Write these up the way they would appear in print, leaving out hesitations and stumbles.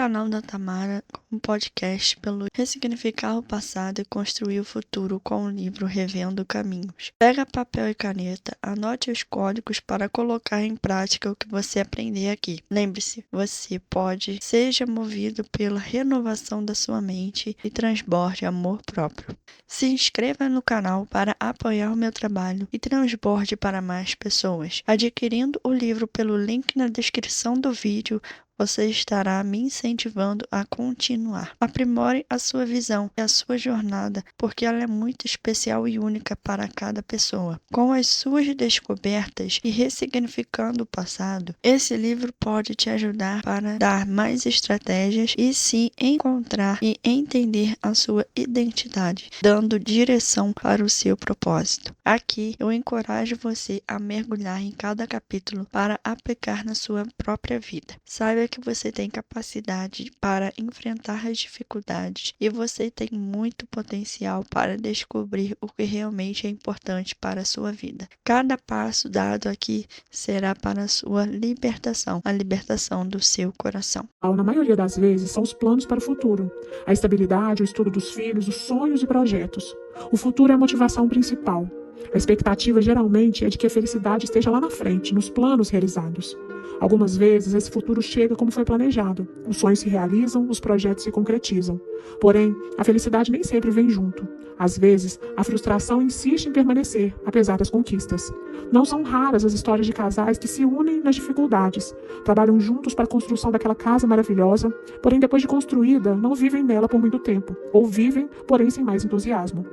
canal da Tamara com podcast pelo Ressignificar o Passado e Construir o Futuro com o livro Revendo Caminhos. Pega papel e caneta, anote os códigos para colocar em prática o que você aprender aqui. Lembre-se, você pode, seja movido pela renovação da sua mente e transborde amor próprio. Se inscreva no canal para apoiar o meu trabalho e transborde para mais pessoas. Adquirindo o livro pelo link na descrição do vídeo, você estará me incentivando a continuar. Aprimore a sua visão e a sua jornada, porque ela é muito especial e única para cada pessoa. Com as suas descobertas e ressignificando o passado, esse livro pode te ajudar para dar mais estratégias e se encontrar e entender a sua identidade, dando direção para o seu propósito. Aqui eu encorajo você a mergulhar em cada capítulo para aplicar na sua própria vida. Saiba que você tem capacidade para enfrentar as dificuldades e você tem muito potencial para descobrir o que realmente é importante para a sua vida. Cada passo dado aqui será para a sua libertação, a libertação do seu coração. Na maioria das vezes, são os planos para o futuro. A estabilidade, o estudo dos filhos, os sonhos e projetos. O futuro é a motivação principal. A expectativa geralmente é de que a felicidade esteja lá na frente, nos planos realizados. Algumas vezes esse futuro chega como foi planejado. Os sonhos se realizam, os projetos se concretizam. Porém, a felicidade nem sempre vem junto. Às vezes, a frustração insiste em permanecer, apesar das conquistas. Não são raras as histórias de casais que se unem nas dificuldades, trabalham juntos para a construção daquela casa maravilhosa, porém depois de construída, não vivem nela por muito tempo, ou vivem, porém sem mais entusiasmo.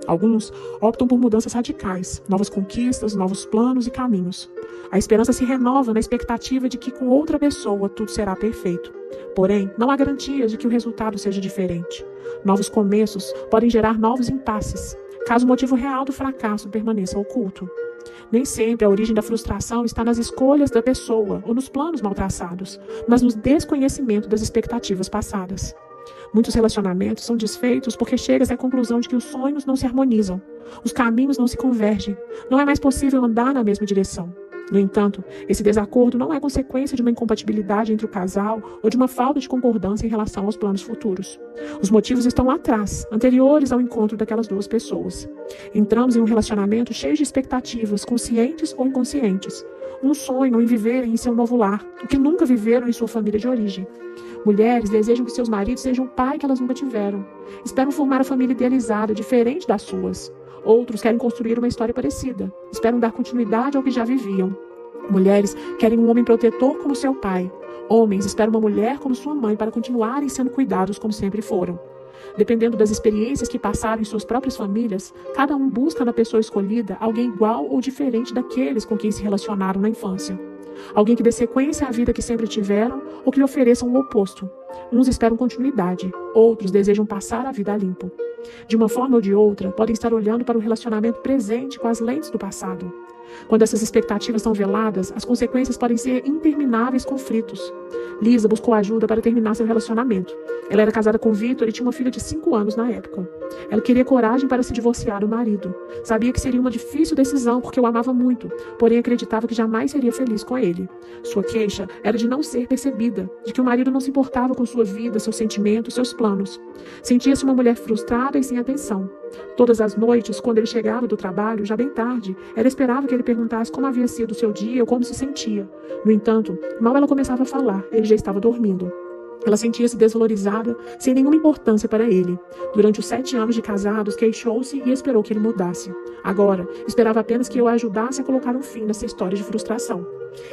Alguns optam por mudanças radicais, novas conquistas, novos planos e caminhos. A esperança se renova na expectativa de que com outra pessoa tudo será perfeito. Porém, não há garantias de que o resultado seja diferente. Novos começos podem gerar novos impasses, caso o motivo real do fracasso permaneça oculto. Nem sempre a origem da frustração está nas escolhas da pessoa ou nos planos mal traçados, mas no desconhecimento das expectativas passadas. Muitos relacionamentos são desfeitos porque chega-se à conclusão de que os sonhos não se harmonizam, os caminhos não se convergem, não é mais possível andar na mesma direção. No entanto, esse desacordo não é consequência de uma incompatibilidade entre o casal ou de uma falta de concordância em relação aos planos futuros. Os motivos estão lá atrás, anteriores ao encontro daquelas duas pessoas. Entramos em um relacionamento cheio de expectativas, conscientes ou inconscientes. Um sonho em viverem em seu novo lar, o que nunca viveram em sua família de origem. Mulheres desejam que seus maridos sejam o pai que elas nunca tiveram. Esperam formar a família idealizada, diferente das suas. Outros querem construir uma história parecida. Esperam dar continuidade ao que já viviam. Mulheres querem um homem protetor como seu pai. Homens esperam uma mulher como sua mãe para continuarem sendo cuidados como sempre foram. Dependendo das experiências que passaram em suas próprias famílias, cada um busca na pessoa escolhida alguém igual ou diferente daqueles com quem se relacionaram na infância. Alguém que dê sequência à vida que sempre tiveram ou que lhe ofereçam o oposto. Uns esperam continuidade, outros desejam passar a vida a limpo. De uma forma ou de outra, podem estar olhando para o relacionamento presente com as lentes do passado. Quando essas expectativas são veladas, as consequências podem ser intermináveis conflitos. Lisa buscou ajuda para terminar seu relacionamento. Ela era casada com Vitor e tinha uma filha de 5 anos na época. Ela queria coragem para se divorciar do marido. Sabia que seria uma difícil decisão porque o amava muito, porém acreditava que jamais seria feliz com ele. Sua queixa era de não ser percebida, de que o marido não se importava com sua vida, seus sentimentos, seus planos. Sentia-se uma mulher frustrada e sem atenção. Todas as noites, quando ele chegava do trabalho, já bem tarde, ela esperava que ele perguntasse como havia sido o seu dia ou como se sentia. No entanto, mal ela começava a falar, ele já estava dormindo. Ela sentia-se desvalorizada, sem nenhuma importância para ele. Durante os 7 anos de casados, queixou-se e esperou que ele mudasse. Agora, esperava apenas que eu a ajudasse a colocar um fim nessa história de frustração.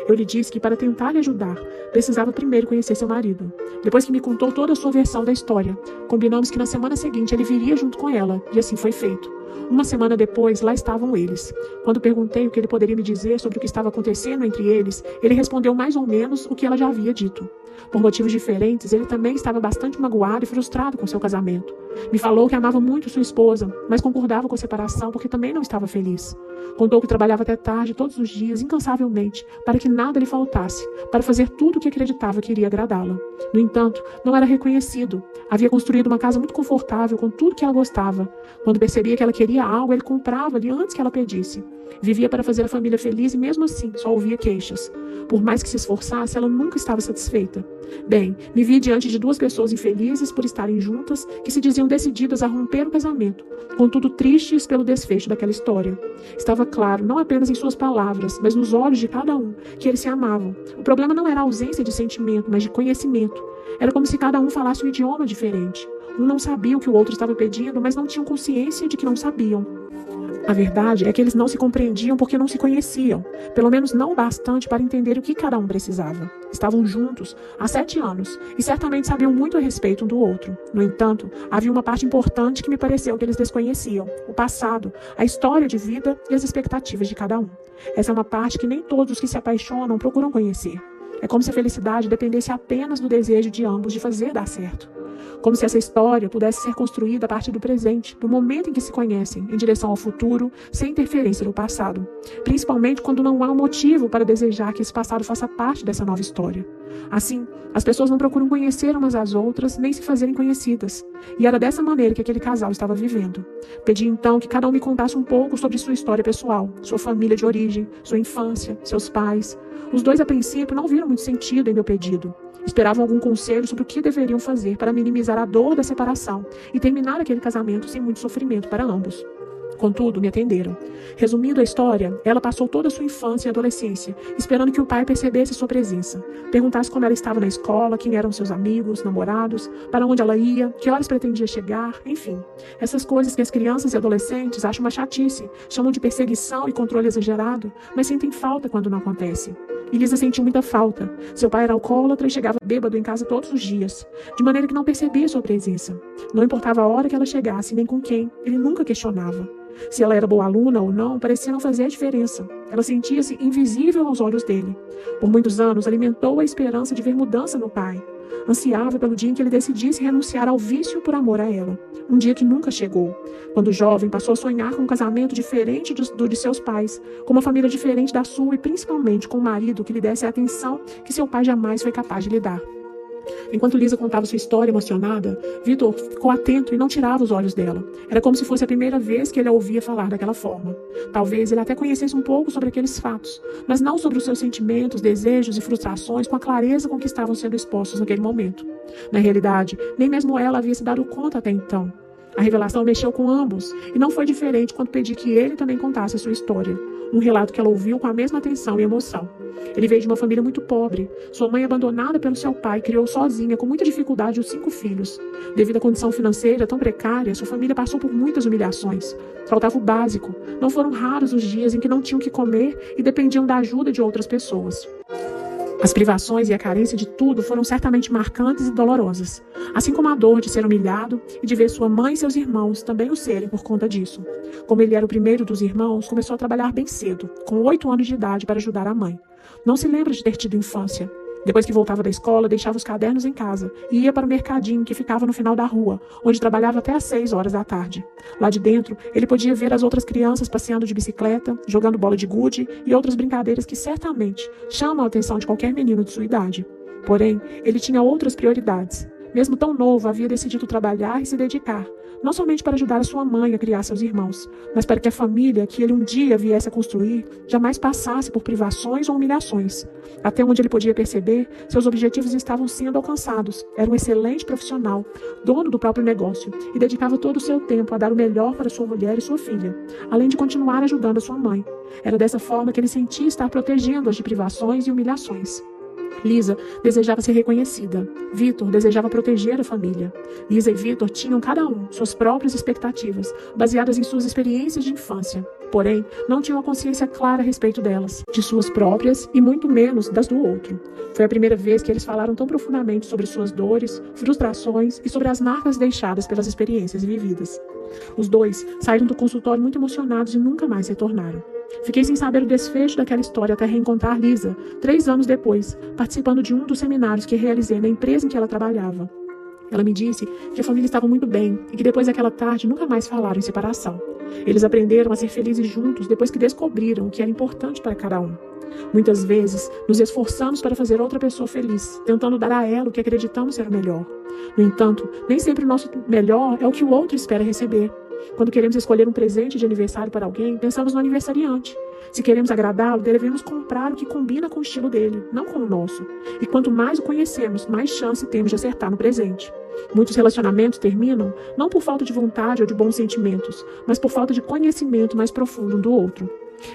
Eu lhe disse que para tentar lhe ajudar, precisava primeiro conhecer seu marido. Depois que me contou toda a sua versão da história, combinamos que na semana seguinte ele viria junto com ela, e assim foi feito. Uma semana depois, lá estavam eles. Quando perguntei o que ele poderia me dizer sobre o que estava acontecendo entre eles, ele respondeu mais ou menos o que ela já havia dito. Por motivos diferentes, ele também estava bastante magoado e frustrado com seu casamento. Me falou que amava muito sua esposa, mas concordava com a separação porque também não estava feliz. Contou que trabalhava até tarde, todos os dias, incansavelmente, para que nada lhe faltasse, para fazer tudo o que acreditava que iria agradá-la. No entanto, não era reconhecido. Havia construído uma casa muito confortável, com tudo que ela gostava. Quando percebia que ela queria algo, ele comprava-lhe antes que ela pedisse. Vivia para fazer a família feliz e mesmo assim só ouvia queixas. Por mais que se esforçasse, ela nunca estava satisfeita. Bem, me vi diante de duas pessoas infelizes por estarem juntas, que se diziam decididas a romper o casamento, contudo tristes pelo desfecho daquela história. Estava claro, não apenas em suas palavras, mas nos olhos de cada um, que eles se amavam. O problema não era a ausência de sentimento, mas de conhecimento. Era como se cada um falasse um idioma diferente. Um não sabia o que o outro estava pedindo, mas não tinham consciência de que não sabiam. A verdade é que eles não se compreendiam porque não se conheciam, pelo menos não o bastante para entender o que cada um precisava. Estavam juntos há 7 anos e certamente sabiam muito a respeito um do outro. No entanto, havia uma parte importante que me pareceu que eles desconheciam: o passado, a história de vida e as expectativas de cada um. Essa é uma parte que nem todos os que se apaixonam procuram conhecer. É como se a felicidade dependesse apenas do desejo de ambos de fazer dar certo. Como se essa história pudesse ser construída a partir do presente, do momento em que se conhecem, em direção ao futuro, sem interferência do passado. Principalmente quando não há um motivo para desejar que esse passado faça parte dessa nova história. Assim, as pessoas não procuram conhecer umas às outras, nem se fazerem conhecidas. E era dessa maneira que aquele casal estava vivendo. Pedi então que cada um me contasse um pouco sobre sua história pessoal, sua família de origem, sua infância, seus pais. Os dois, a princípio, não viram muito sentido em meu pedido. Esperavam algum conselho sobre o que deveriam fazer para minimizar a dor da separação e terminar aquele casamento sem muito sofrimento para ambos. Contudo, me atenderam. Resumindo a história, ela passou toda a sua infância e adolescência, esperando que o pai percebesse sua presença, perguntasse como ela estava na escola, quem eram seus amigos, namorados, para onde ela ia, que horas pretendia chegar, enfim. Essas coisas que as crianças e adolescentes acham uma chatice, chamam de perseguição e controle exagerado, mas sentem falta quando não acontece. E Lisa sentiu muita falta. Seu pai era alcoólatra e chegava bêbado em casa todos os dias, de maneira que não percebia sua presença. Não importava a hora que ela chegasse, nem com quem, ele nunca questionava. Se ela era boa aluna ou não, parecia não fazer a diferença. Ela sentia-se invisível aos olhos dele. Por muitos anos, alimentou a esperança de ver mudança no pai. Ansiava pelo dia em que ele decidisse renunciar ao vício por amor a ela. Um dia que nunca chegou. Quando jovem, passou a sonhar com um casamento diferente do de seus pais, com uma família diferente da sua e principalmente com um marido que lhe desse a atenção que seu pai jamais foi capaz de lhe dar. Enquanto Lisa contava sua história emocionada, Vitor ficou atento e não tirava os olhos dela. Era como se fosse a primeira vez que ele a ouvia falar daquela forma. Talvez ele até conhecesse um pouco sobre aqueles fatos, mas não sobre os seus sentimentos, desejos e frustrações com a clareza com que estavam sendo expostos naquele momento. Na realidade, nem mesmo ela havia se dado conta até então. A revelação mexeu com ambos, e não foi diferente quando pedi que ele também contasse a sua história. Um relato que ela ouviu com a mesma atenção e emoção. Ele veio de uma família muito pobre. Sua mãe, abandonada pelo seu pai, criou sozinha, com muita dificuldade, os 5 filhos. Devido à condição financeira tão precária, sua família passou por muitas humilhações. Faltava o básico. Não foram raros os dias em que não tinham o que comer e dependiam da ajuda de outras pessoas. As privações e a carência de tudo foram certamente marcantes e dolorosas, assim como a dor de ser humilhado e de ver sua mãe e seus irmãos também o serem por conta disso. Como ele era o primeiro dos irmãos, começou a trabalhar bem cedo, com 8 anos de idade, para ajudar a mãe. Não se lembra de ter tido infância. Depois que voltava da escola, deixava os cadernos em casa e ia para o mercadinho que ficava no final da rua, onde trabalhava até às 6 horas da tarde. Lá de dentro, ele podia ver as outras crianças passeando de bicicleta, jogando bola de gude e outras brincadeiras que certamente chamam a atenção de qualquer menino de sua idade. Porém, ele tinha outras prioridades. Mesmo tão novo, havia decidido trabalhar e se dedicar, não somente para ajudar a sua mãe a criar seus irmãos, mas para que a família que ele um dia viesse a construir jamais passasse por privações ou humilhações. Até onde ele podia perceber, seus objetivos estavam sendo alcançados. Era um excelente profissional, dono do próprio negócio, e dedicava todo o seu tempo a dar o melhor para sua mulher e sua filha, além de continuar ajudando a sua mãe. Era dessa forma que ele sentia estar protegendo-as de privações e humilhações. Lisa desejava ser reconhecida. Vitor desejava proteger a família. Lisa e Vitor tinham cada um suas próprias expectativas, baseadas em suas experiências de infância. Porém, não tinham a consciência clara a respeito delas, de suas próprias e muito menos das do outro. Foi a primeira vez que eles falaram tão profundamente sobre suas dores, frustrações e sobre as marcas deixadas pelas experiências vividas. Os dois saíram do consultório muito emocionados e nunca mais retornaram. Fiquei sem saber o desfecho daquela história até reencontrar Lisa, 3 anos depois, participando de um dos seminários que realizei na empresa em que ela trabalhava. Ela me disse que a família estava muito bem e que depois daquela tarde nunca mais falaram em separação. Eles aprenderam a ser felizes juntos depois que descobriram o que era importante para cada um. Muitas vezes, nos esforçamos para fazer outra pessoa feliz, tentando dar a ela o que acreditamos ser o melhor. No entanto, nem sempre o nosso melhor é o que o outro espera receber. Quando queremos escolher um presente de aniversário para alguém, pensamos no aniversariante. Se queremos agradá-lo, devemos comprar o que combina com o estilo dele, não com o nosso. E quanto mais o conhecemos, mais chance temos de acertar no presente. Muitos relacionamentos terminam não por falta de vontade ou de bons sentimentos, mas por falta de conhecimento mais profundo um do outro.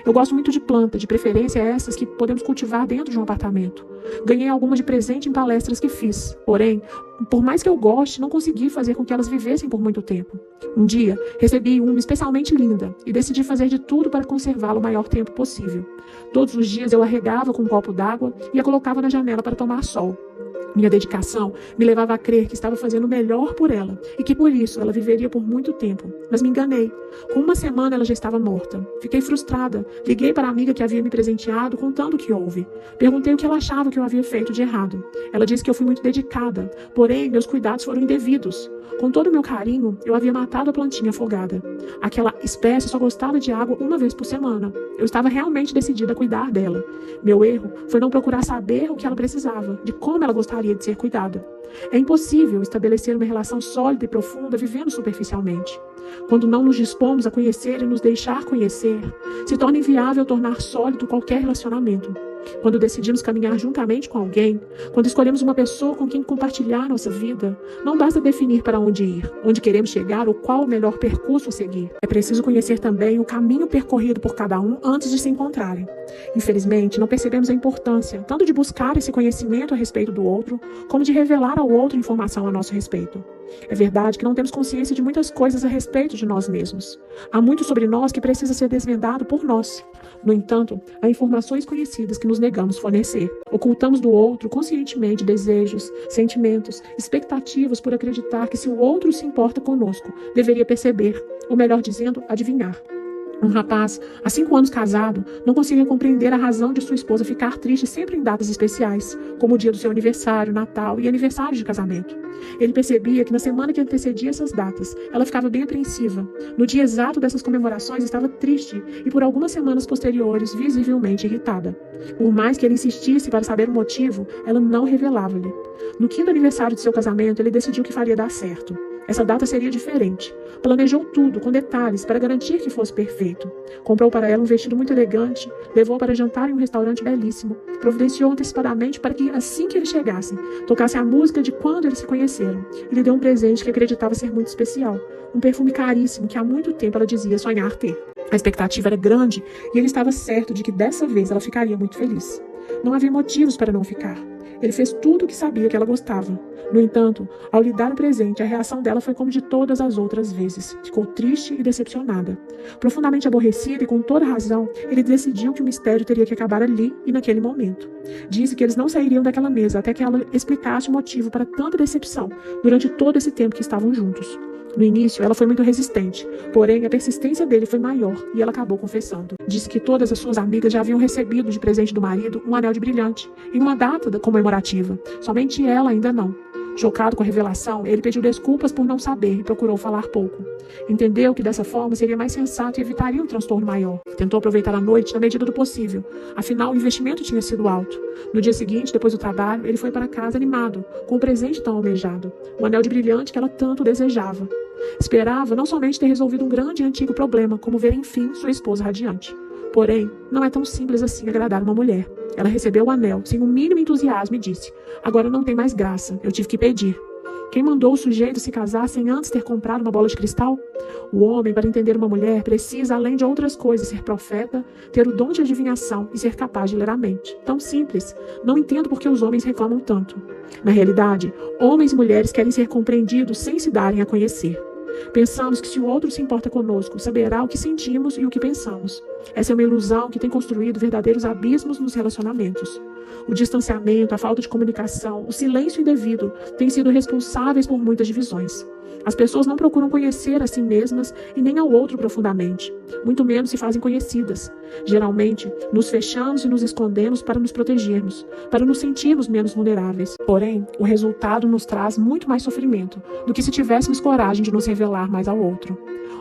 Eu gosto muito de planta, de preferência essas que podemos cultivar dentro de um apartamento. Ganhei algumas de presente em palestras que fiz. Porém, por mais que eu goste, não consegui fazer com que elas vivessem por muito tempo. Um dia, recebi uma especialmente linda e decidi fazer de tudo para conservá-la o maior tempo possível. Todos os dias eu a regava com um copo d'água e a colocava na janela para tomar sol. Minha dedicação me levava a crer que estava fazendo o melhor por ela e que por isso ela viveria por muito tempo. Mas me enganei. Com uma semana ela já estava morta. Fiquei frustrada. Liguei para a amiga que havia me presenteado contando o que houve. Perguntei o que ela achava que eu havia feito de errado. Ela disse que eu fui muito dedicada, porém meus cuidados foram indevidos. Com todo o meu carinho, eu havia matado a plantinha afogada. Aquela espécie só gostava de água uma vez por semana. Eu estava realmente decidida a cuidar dela. Meu erro foi não procurar saber o que ela precisava, de como ela gostaria de ser cuidada. É impossível estabelecer uma relação sólida e profunda vivendo superficialmente. Quando não nos dispomos a conhecer e nos deixar conhecer, se torna inviável tornar sólido qualquer relacionamento. Quando decidimos caminhar juntamente com alguém, quando escolhemos uma pessoa com quem compartilhar nossa vida, não basta definir para onde ir, onde queremos chegar ou qual o melhor percurso a seguir. É preciso conhecer também o caminho percorrido por cada um antes de se encontrarem. Infelizmente, não percebemos a importância tanto de buscar esse conhecimento a respeito do outro, como de revelar ao outro informação a nosso respeito. É verdade que não temos consciência de muitas coisas a respeito de nós mesmos. Há muito sobre nós que precisa ser desvendado por nós. No entanto, há informações conhecidas que nos negamos fornecer. Ocultamos do outro conscientemente desejos, sentimentos, expectativas por acreditar que se o outro se importa conosco, deveria perceber, ou melhor dizendo, adivinhar. Um rapaz, há 5 anos casado, não conseguia compreender a razão de sua esposa ficar triste sempre em datas especiais, como o dia do seu aniversário, Natal e aniversário de casamento. Ele percebia que na semana que antecedia essas datas, ela ficava bem apreensiva. No dia exato dessas comemorações, estava triste e por algumas semanas posteriores, visivelmente irritada. Por mais que ele insistisse para saber o motivo, ela não revelava-lhe. No 5º aniversário de seu casamento, ele decidiu que faria dar certo. Essa data seria diferente. Planejou tudo, com detalhes, para garantir que fosse perfeito. Comprou para ela um vestido muito elegante, levou para jantar em um restaurante belíssimo, providenciou antecipadamente para que, assim que eles chegassem, tocasse a música de quando eles se conheceram. E lhe deu um presente que acreditava ser muito especial, um perfume caríssimo que há muito tempo ela dizia sonhar ter. A expectativa era grande e ele estava certo de que dessa vez ela ficaria muito feliz. Não havia motivos para não ficar. Ele fez tudo o que sabia que ela gostava. No entanto, ao lhe dar o presente, a reação dela foi como de todas as outras vezes. Ficou triste e decepcionada. Profundamente aborrecida e com toda razão, ele decidiu que o mistério teria que acabar ali e naquele momento. Disse que eles não sairiam daquela mesa até que ela explicasse o motivo para tanta decepção durante todo esse tempo que estavam juntos. No início, ela foi muito resistente, porém a persistência dele foi maior e ela acabou confessando. Disse que todas as suas amigas já haviam recebido de presente do marido um anel de brilhante e uma data comemorativa. Somente ela ainda não. Chocado com a revelação, ele pediu desculpas por não saber e procurou falar pouco. Entendeu que dessa forma seria mais sensato e evitaria um transtorno maior. Tentou aproveitar a noite na medida do possível, afinal o investimento tinha sido alto. No dia seguinte, depois do trabalho, ele foi para casa animado, com o presente tão almejado, o anel de brilhante que ela tanto desejava. Esperava não somente ter resolvido um grande e antigo problema, como ver enfim sua esposa radiante. Porém, não é tão simples assim agradar uma mulher. Ela recebeu o anel sem o mínimo entusiasmo e disse: "Agora não tem mais graça, eu tive que pedir." Quem mandou o sujeito se casar sem antes ter comprado uma bola de cristal? O homem, para entender uma mulher, precisa, além de outras coisas, ser profeta, ter o dom de adivinhação e ser capaz de ler a mente. Tão simples. Não entendo por que os homens reclamam tanto. Na realidade, homens e mulheres querem ser compreendidos sem se darem a conhecer. Pensamos que se o outro se importa conosco, saberá o que sentimos e o que pensamos. Essa é uma ilusão que tem construído verdadeiros abismos nos relacionamentos. O distanciamento, a falta de comunicação, o silêncio indevido têm sido responsáveis por muitas divisões. As pessoas não procuram conhecer a si mesmas e nem ao outro profundamente. Muito menos se fazem conhecidas. Geralmente, nos fechamos e nos escondemos para nos protegermos, para nos sentirmos menos vulneráveis. Porém, o resultado nos traz muito mais sofrimento do que se tivéssemos coragem de nos revelar mais ao outro.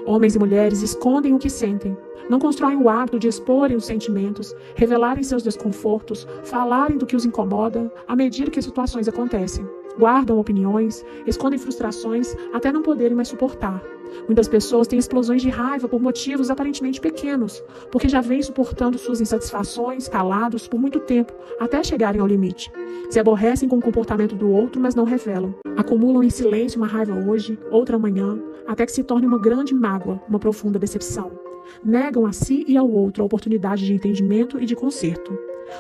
Homens e mulheres escondem o que sentem. Não constroem o hábito de exporem os sentimentos, revelarem seus desconfortos, falarem do que os incomoda à medida que as situações acontecem. Guardam opiniões, escondem frustrações até não poderem mais suportar. Muitas pessoas têm explosões de raiva por motivos aparentemente pequenos, porque já vêm suportando suas insatisfações, calados, por muito tempo, até chegarem ao limite. Se aborrecem com o comportamento do outro, mas não revelam. Acumulam em silêncio uma raiva hoje, outra amanhã, até que se torne uma grande mágoa, uma profunda decepção. Negam a si e ao outro a oportunidade de entendimento e de conserto.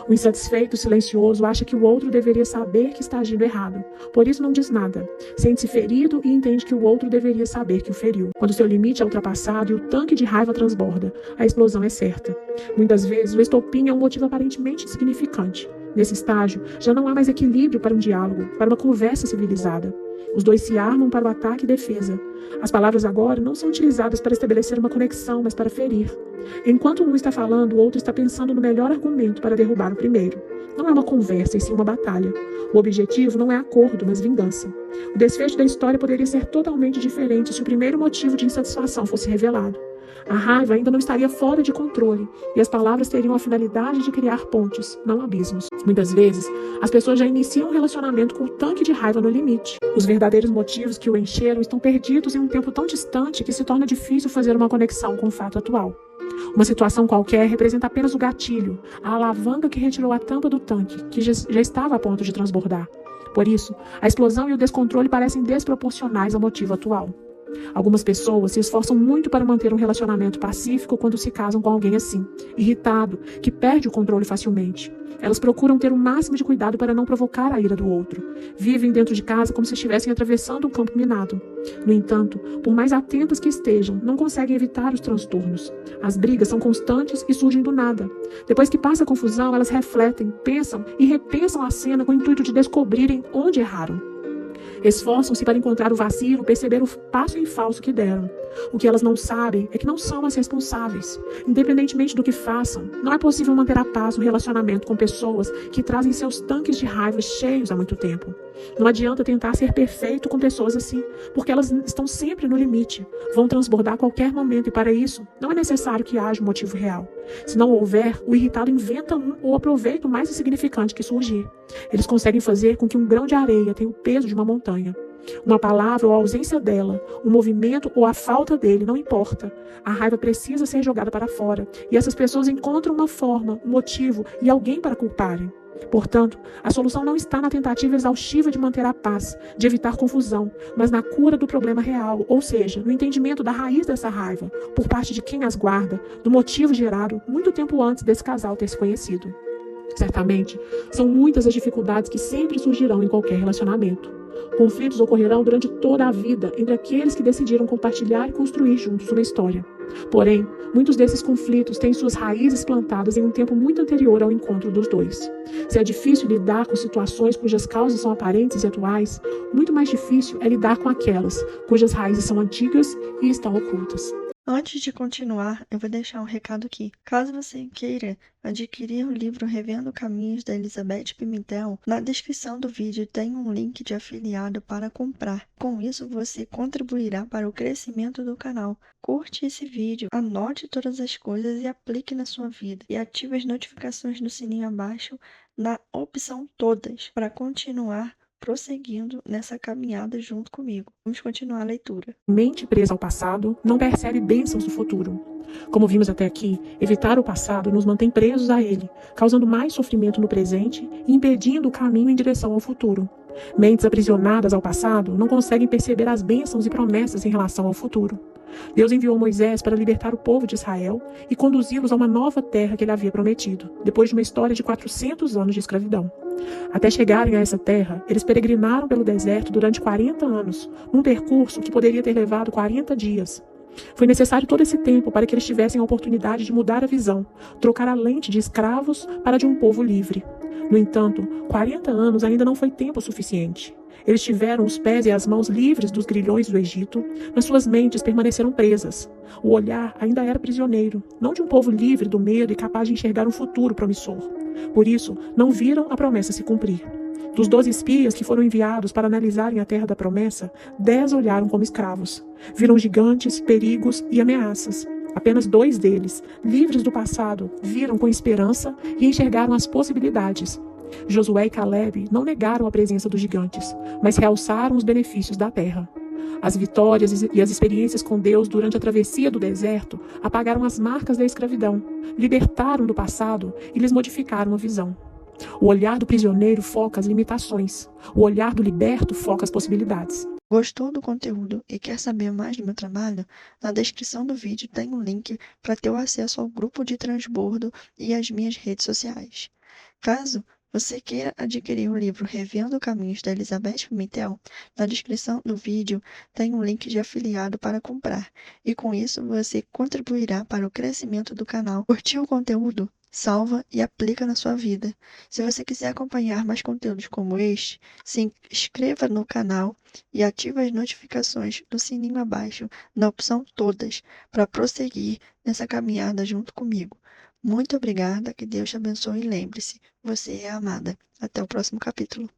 O insatisfeito silencioso acha que o outro deveria saber que está agindo errado, por isso não diz nada. Sente-se ferido e entende que o outro deveria saber que o feriu. Quando seu limite é ultrapassado e o tanque de raiva transborda, a explosão é certa. Muitas vezes o estopim é um motivo aparentemente insignificante. Nesse estágio, já não há mais equilíbrio para um diálogo, para uma conversa civilizada. Os dois se armam para o ataque e defesa. As palavras agora não são utilizadas para estabelecer uma conexão, mas para ferir. Enquanto um está falando, o outro está pensando no melhor argumento para derrubar o primeiro. Não é uma conversa, e sim uma batalha. O objetivo não é acordo, mas vingança. O desfecho da história poderia ser totalmente diferente se o primeiro motivo de insatisfação fosse revelado. A raiva ainda não estaria fora de controle, e as palavras teriam a finalidade de criar pontes, não abismos. Muitas vezes, as pessoas já iniciam um relacionamento com o tanque de raiva no limite. Os verdadeiros motivos que o encheram estão perdidos em um tempo tão distante que se torna difícil fazer uma conexão com o fato atual. Uma situação qualquer representa apenas o gatilho, a alavanca que retirou a tampa do tanque, que já estava a ponto de transbordar. Por isso, a explosão e o descontrole parecem desproporcionais ao motivo atual. Algumas pessoas se esforçam muito para manter um relacionamento pacífico quando se casam com alguém assim, irritado, que perde o controle facilmente. Elas procuram ter o máximo de cuidado para não provocar a ira do outro. Vivem dentro de casa como se estivessem atravessando um campo minado. No entanto, por mais atentas que estejam, não conseguem evitar os transtornos. As brigas são constantes e surgem do nada. Depois que passa a confusão, elas refletem, pensam e repensam a cena com o intuito de descobrirem onde erraram. Esforçam-se para encontrar o vacilo, perceber o passo em falso que deram. O que elas não sabem é que não são as responsáveis. Independentemente do que façam, não é possível manter a paz no relacionamento com pessoas que trazem seus tanques de raiva cheios há muito tempo. Não adianta tentar ser perfeito com pessoas assim, porque elas estão sempre no limite. Vão transbordar a qualquer momento e para isso não é necessário que haja um motivo real. Se não houver, o irritado inventa um ou aproveita o mais insignificante que surgir. Eles conseguem fazer com que um grão de areia tenha o peso de uma montanha. Uma palavra ou a ausência dela, um movimento ou a falta dele, não importa. A raiva precisa ser jogada para fora e essas pessoas encontram uma forma, um motivo e alguém para culparem. Portanto, a solução não está na tentativa exaustiva de manter a paz, de evitar confusão, mas na cura do problema real, ou seja, no entendimento da raiz dessa raiva, por parte de quem as guarda, do motivo gerado muito tempo antes desse casal ter se conhecido. Certamente, são muitas as dificuldades que sempre surgirão em qualquer relacionamento. Conflitos ocorrerão durante toda a vida entre aqueles que decidiram compartilhar e construir juntos uma história. Porém, muitos desses conflitos têm suas raízes plantadas em um tempo muito anterior ao encontro dos dois. Se é difícil lidar com situações cujas causas são aparentes e atuais, muito mais difícil é lidar com aquelas cujas raízes são antigas e estão ocultas. Antes de continuar, eu vou deixar um recado aqui. Caso você queira adquirir o livro Revendo Caminhos da Elizabeth Pimentel, na descrição do vídeo tem um link de afiliado para comprar. Com isso, você contribuirá para o crescimento do canal. Curte esse vídeo, anote todas as coisas e aplique na sua vida. E ative as notificações no sininho abaixo na opção Todas para continuar prosseguindo nessa caminhada junto comigo. Vamos continuar a leitura. Mente presa ao passado não percebe bênçãos do futuro. Como vimos até aqui, evitar o passado nos mantém presos a ele, causando mais sofrimento no presente e impedindo o caminho em direção ao futuro. Mentes aprisionadas ao passado não conseguem perceber as bênçãos e promessas em relação ao futuro. Deus enviou Moisés para libertar o povo de Israel e conduzi-los a uma nova terra que ele havia prometido, depois de uma história de 400 anos de escravidão. Até chegarem a essa terra, eles peregrinaram pelo deserto durante 40 anos, num percurso que poderia ter levado 40 dias. Foi necessário todo esse tempo para que eles tivessem a oportunidade de mudar a visão, trocar a lente de escravos para de um povo livre. No entanto, 40 anos ainda não foi tempo suficiente. Eles tiveram os pés e as mãos livres dos grilhões do Egito, mas suas mentes permaneceram presas. O olhar ainda era prisioneiro, não de um povo livre do medo e capaz de enxergar um futuro promissor. Por isso, não viram a promessa se cumprir. Dos 12 espias que foram enviados para analisarem a terra da promessa, 10 olharam como escravos. Viram gigantes, perigos e ameaças. Apenas 2 deles, livres do passado, viram com esperança e enxergaram as possibilidades. Josué e Caleb não negaram a presença dos gigantes, mas realçaram os benefícios da terra. As vitórias e as experiências com Deus durante a travessia do deserto apagaram as marcas da escravidão, libertaram do passado e lhes modificaram a visão. O olhar do prisioneiro foca as limitações, o olhar do liberto foca as possibilidades. Gostou do conteúdo e quer saber mais do meu trabalho? Na descrição do vídeo tem um link para ter o acesso ao grupo de transbordo e às minhas redes sociais. Caso você queira adquirir o livro Revendo Caminhos da Elizabeth Pimentel, na descrição do vídeo tem um link de afiliado para comprar, e com isso você contribuirá para o crescimento do canal. Curtiu o conteúdo? Salva e aplica na sua vida. Se você quiser acompanhar mais conteúdos como este, se inscreva no canal e ative as notificações do sininho abaixo, na opção Todas, para prosseguir nessa caminhada junto comigo. Muito obrigada, que Deus te abençoe e lembre-se, você é amada. Até o próximo capítulo.